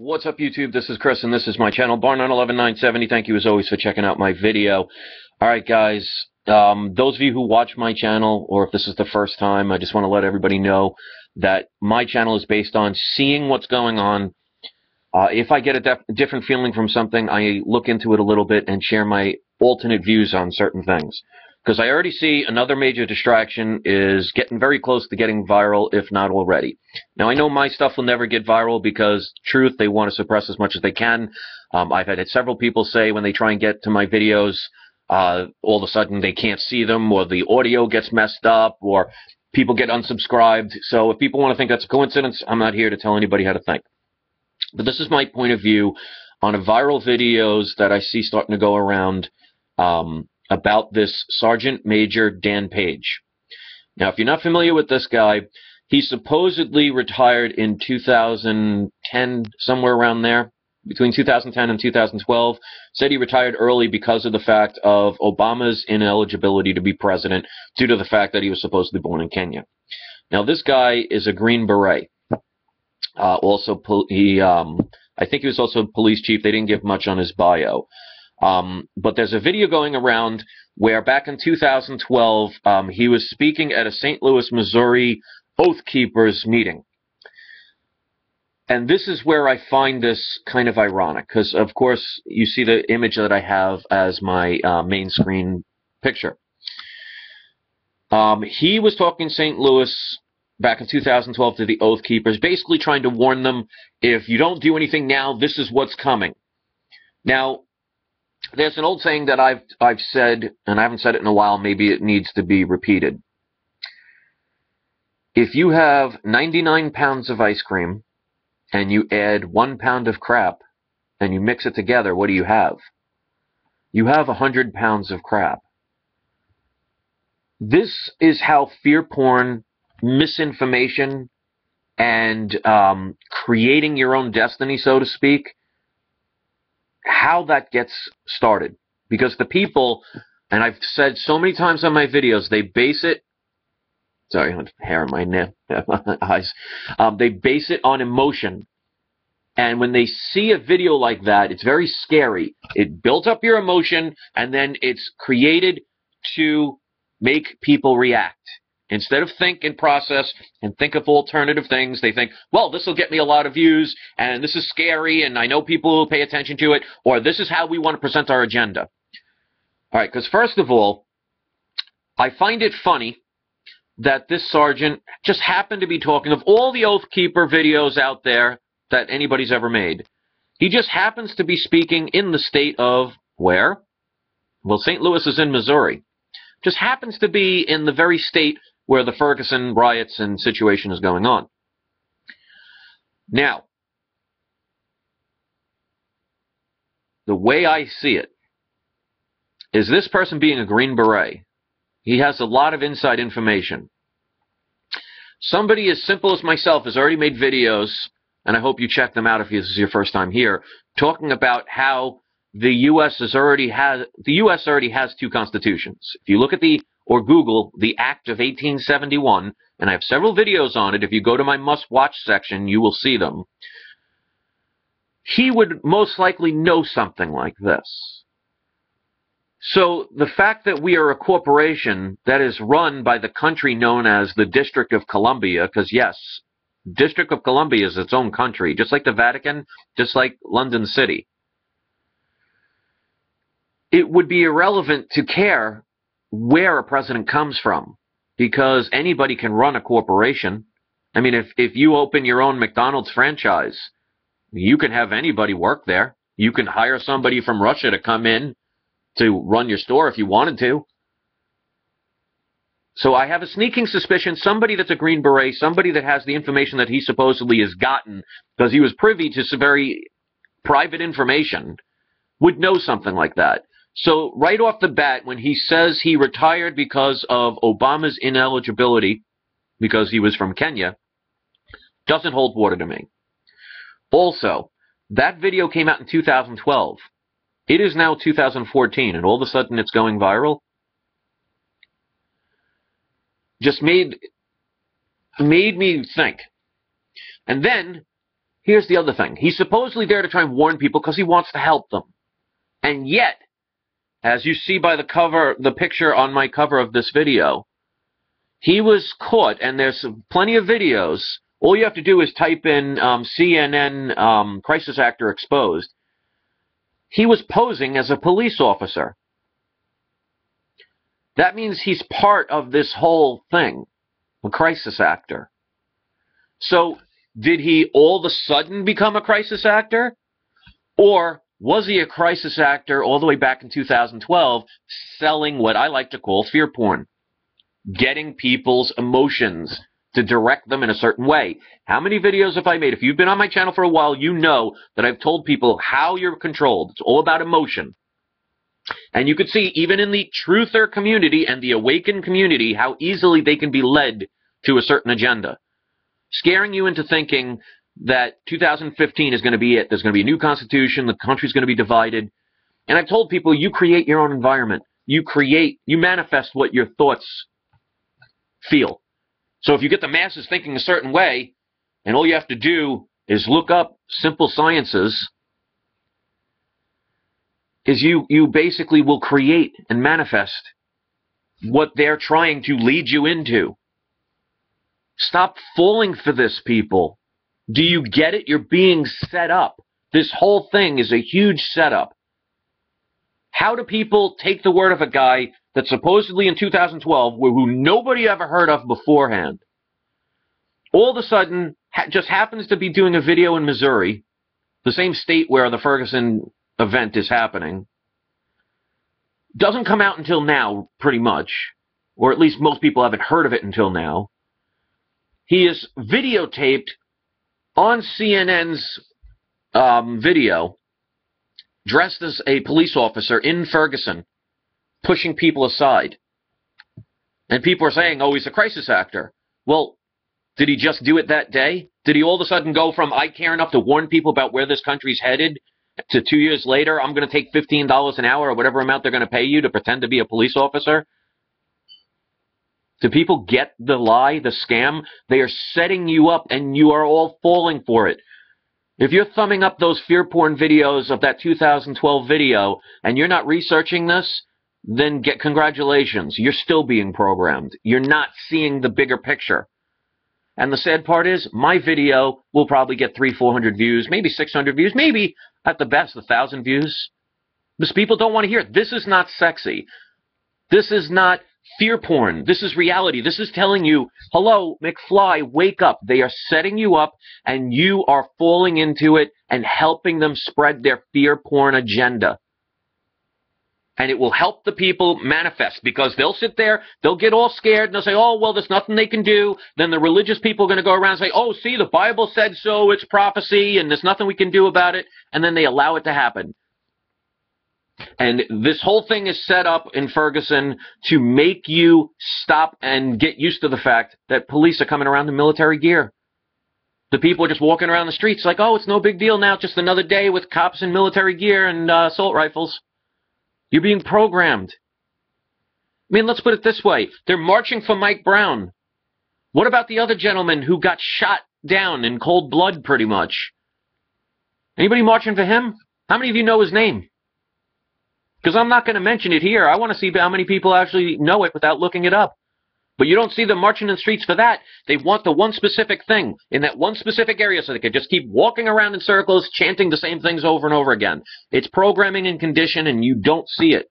What's up, YouTube? This is Chris, and this is my channel, Bar911970. Thank you, as always, for checking out my video. Alright, guys, those of you who watch my channel, or if this is the first time, I just want to let everybody know that my channel is based on seeing what's going on. If I get a different feeling from something, I look into it a little bit and share my alternate views on certain things. Because I already see another major distraction is getting very close to getting viral, if not already. Now, I know my stuff will never get viral because, truth, they want to suppress as much as they can. I've had several people say when they try and get to my videos, all of a sudden they can't see them, or the audio gets messed up, or people get unsubscribed. So if people want to think that's a coincidence, I'm not here to tell anybody how to think. But this is my point of view on a viral videos that I see starting to go around about this Sergeant Major Dan Page. Now, if you're not familiar with this guy, he supposedly retired in 2010, somewhere around there, between 2010 and 2012. Said he retired early because of the fact of Obama's ineligibility to be president due to the fact that he was supposedly born in Kenya. Now, this guy is a Green Beret. I think he was also a police chief. They didn't give much on his bio. But there's a video going around where back in 2012, he was speaking at a St. Louis, Missouri Oath Keepers meeting. And this is where I find this kind of ironic, because, of course, you see the image that I have as my main screen picture. He was talking in St. Louis back in 2012 to the Oath Keepers, basically trying to warn them, if you don't do anything now, this is what's coming. Now, there's an old saying that I've said, and I haven't said it in a while, maybe it needs to be repeated. If you have 99 pounds of ice cream, and you add 1 pound of crap, and you mix it together, what do you have? You have 100 pounds of crap. This is how fear porn, misinformation, and creating your own destiny, so to speak, how that gets started. Because the people, and I've said so many times on my videos, they base it, sorry, I have hair in my eyes, they base it on emotion. And when they see a video like that, it's very scary. It built up your emotion, and then it's created to make people react. Instead of think and process and think of alternative things, they think, well, this will get me a lot of views, and this is scary, and I know people will pay attention to it, or this is how we want to present our agenda. All right, because first of all, I find it funny that this sergeant just happened to be talking of all the Oath Keeper videos out there that anybody's ever made. He just happens to be speaking in the state of where? Well, St. Louis is in Missouri. Just happens to be in the very state where the Ferguson riots and situation is going on. Now, the way I see it is this person being a Green Beret, he has a lot of inside information. Somebody as simple as myself has already made videos, and I hope you check them out if this is your first time here, talking about how the U.S. already has two constitutions. If you look at or Google the Act of 1871, and I have several videos on it. If you go to my must-watch section, you will see them. He would most likely know something like this. So the fact that we are a corporation that is run by the country known as the District of Columbia, because yes, District of Columbia is its own country, just like the Vatican, just like London City. It would be irrelevant to care where a president comes from, because anybody can run a corporation. I mean, if you open your own McDonald's franchise, you can have anybody work there. You can hire somebody from Russia to come in to run your store if you wanted to. So I have a sneaking suspicion somebody that's a Green Beret, somebody that has the information that he supposedly has gotten because he was privy to some very private information, would know something like that. So right off the bat, when he says he retired because of Obama's ineligibility, because he was from Kenya, doesn't hold water to me. Also, that video came out in 2012. It is now 2014, and all of a sudden it's going viral. Just made me think. And then here's the other thing. He's supposedly there to try and warn people because he wants to help them. And yet, as you see by the picture on my cover of this video, he was caught, and there's plenty of videos. All you have to do is type in CNN crisis actor exposed. He was posing as a police officer. That means he's part of this whole thing, a crisis actor. So, did he all of a sudden become a crisis actor? Or was he a crisis actor all the way back in 2012, selling what I like to call fear porn? Getting people's emotions to direct them in a certain way. How many videos have I made? If you've been on my channel for a while, you know that I've told people how you're controlled. It's all about emotion. And you could see, even in the truther community and the awakened community, how easily they can be led to a certain agenda. Scaring you into thinking that 2015 is going to be it. There's going to be a new constitution. The country's going to be divided. And I've told people, you create your own environment. You manifest what your thoughts feel. So if you get the masses thinking a certain way, and all you have to do is look up simple sciences, is you basically will create and manifest what they're trying to lead you into. Stop falling for this, people. Do you get it? You're being set up. This whole thing is a huge setup. How do people take the word of a guy that supposedly in 2012, who nobody ever heard of beforehand, all of a sudden just happens to be doing a video in Missouri, the same state where the Ferguson event is happening, doesn't come out until now, pretty much, or at least most people haven't heard of it until now. He is videotaped on CNN's video, dressed as a police officer in Ferguson, pushing people aside. And people are saying, oh, he's a crisis actor. Well, did he just do it that day? Did he all of a sudden go from, I care enough to warn people about where this country's headed, to 2 years later, I'm going to take $15 an hour or whatever amount they're going to pay you to pretend to be a police officer? Do people get the lie, the scam? They are setting you up and you are all falling for it. If you're thumbing up those fear porn videos of that 2012 video and you're not researching this, then congratulations. You're still being programmed. You're not seeing the bigger picture. And the sad part is, my video will probably get 300-400 views, maybe 600 views, maybe at the best 1,000 views. Because people don't want to hear it. This is not sexy. This is not fear porn. This is reality. This is telling you, hello, McFly, wake up. They are setting you up, and you are falling into it and helping them spread their fear porn agenda. And it will help the people manifest, because they'll sit there, they'll get all scared, and they'll say, oh, well, there's nothing they can do. Then the religious people are going to go around and say, oh, see, the Bible said so, it's prophecy, and there's nothing we can do about it. And then they allow it to happen. And this whole thing is set up in Ferguson to make you stop and get used to the fact that police are coming around in military gear. The people are just walking around the streets like, oh, it's no big deal now, just another day with cops in military gear and assault rifles. You're being programmed. I mean, let's put it this way. They're marching for Mike Brown. What about the other gentleman who got shot down in cold blood, pretty much? Anybody marching for him? How many of you know his name? Because I'm not going to mention it here. I want to see how many people actually know it without looking it up. But you don't see them marching in the streets for that. They want the one specific thing in that one specific area so they can just keep walking around in circles, chanting the same things over and over again. It's programming and condition, and you don't see it.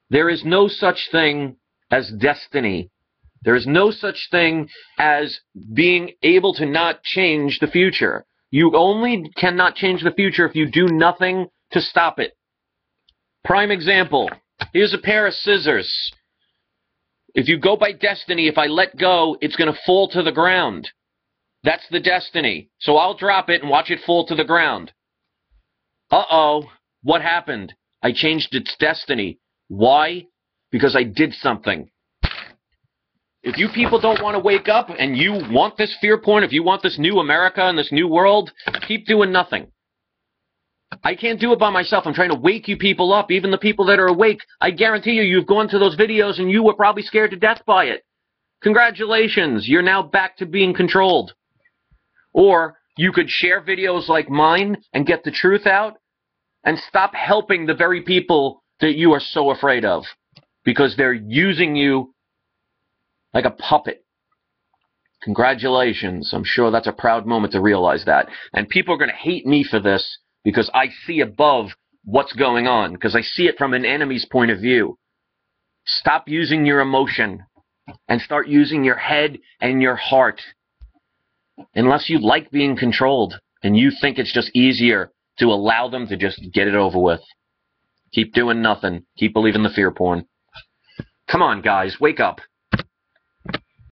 There is no such thing as destiny. There is no such thing as being able to not change the future. You only cannot change the future if you do nothing to stop it. Prime example. Here's a pair of scissors. If you go by destiny, if I let go, it's going to fall to the ground. That's the destiny. So I'll drop it and watch it fall to the ground. Uh-oh. What happened? I changed its destiny. Why? Because I did something. If you people don't want to wake up and you want this fear porn, if you want this new America and this new world, keep doing nothing. I can't do it by myself. I'm trying to wake you people up, even the people that are awake. I guarantee you, you've gone to those videos and you were probably scared to death by it. Congratulations, you're now back to being controlled. Or you could share videos like mine and get the truth out and stop helping the very people that you are so afraid of because they're using you like a puppet. Congratulations. I'm sure that's a proud moment to realize that. And people are going to hate me for this because I see above what's going on, because I see it from an enemy's point of view. Stop using your emotion and start using your head and your heart. Unless you like being controlled and you think it's just easier to allow them to just get it over with. Keep doing nothing. Keep believing the fear porn. Come on, guys, wake up.